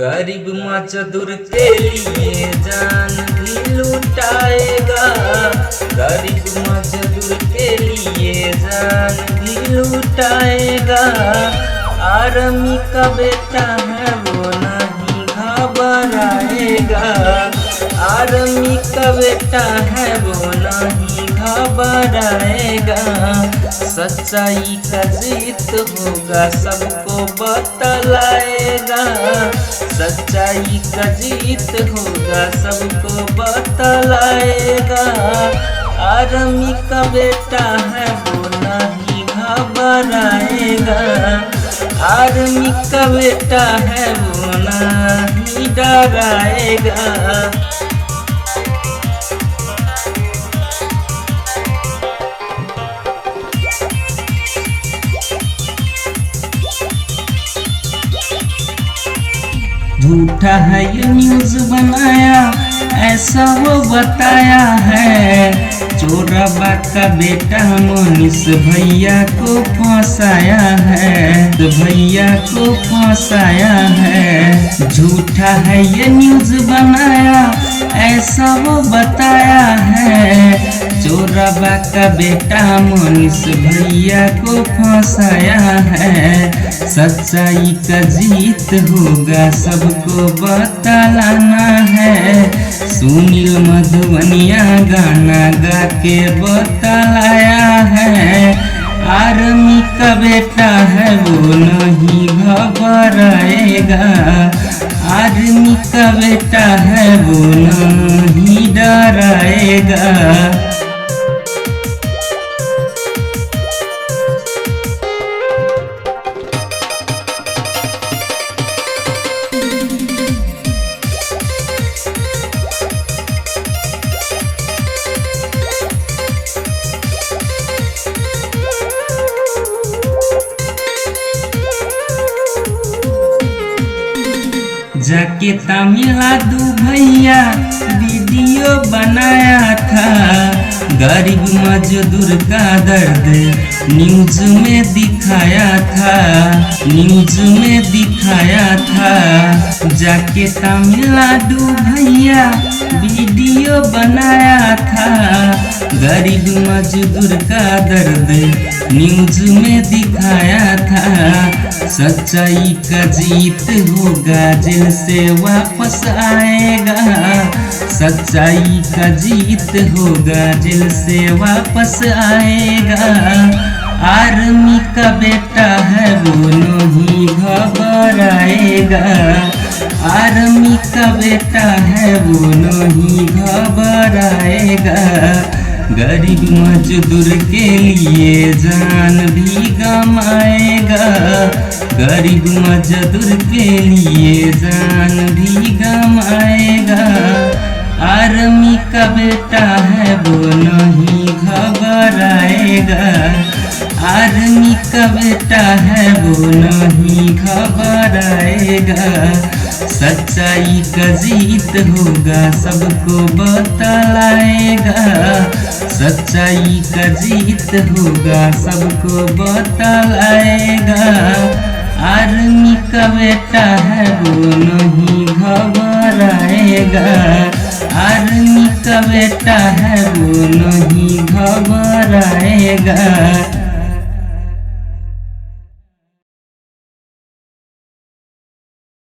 गरीब मजदूर के लिए जान भी लुटाएगा। गरीब मजदूर के लिए जान भी लुटाएगा। आर्मी का बेटा है वो नहीं घबराएगा। आर्मी का बेटा है वो नहीं घबराएगा। सच्चाई का जीत होगा सबको बतलाएगा। सच्चाई का जीत होगा सबको बतलाएगा। आर्मी का बेटा है वो नहीं घबराएगा। आर्मी का बेटा है वो नहीं डराएगा। झूठा है ये न्यूज़ बनाया, ऐसा वो बताया है। चोरबा का बेटा मोनिस भैया को फंसाया है। तो भैया को फंसाया है। झूठा है ये न्यूज़ बनाया, ऐसा वो बताया है। चोरबा का बेटा मोनिस भैया को फंसाया है। सच्चाई का जीत होगा सबको बतलाना है। सुनील मधुबनिया गाना गा के बतलाया है। आर्मी का बेटा है वो नहीं घबराएगा। आर्मी का बेटा है वो नहीं डराएगा। जाके तमिलनाडु भैया वीडियो बनाया था। गरीब मजदूर का दर्द न्यूज़ में दिखाया था। न्यूज़ में दिखाया था। जाके तमिलनाडु भैया वीडियो बनाया था। गरीब मजदूर का दर्द न्यूज़ में दिखाया था। सच्चाई का जीत होगा जेल से वापस आएगा। सच्चाई का जीत होगा जेल से वापस आएगा। आर्मी का बेटा है वो नहीं घबराएगा। आर्मी का बेटा है वो नहीं घबराएगा। गरीब मजदूर के लिए जान भी गमाएगा। गरीब मजदूर के लिए जान भी गमाएगा। आर्मी का बेटा है वो नहीं घबराएगा। आर्मी का बेटा है वो नहीं घबराएगा। सच्चाई का जीत होगा सबको बतलाएगा। सच्चाई का जीत होगा सबको बतलाएगा। आर्मी का बेटा है वो नहीं घबराएगा। आर्मी का बेटा है वो नहीं घबराएगा।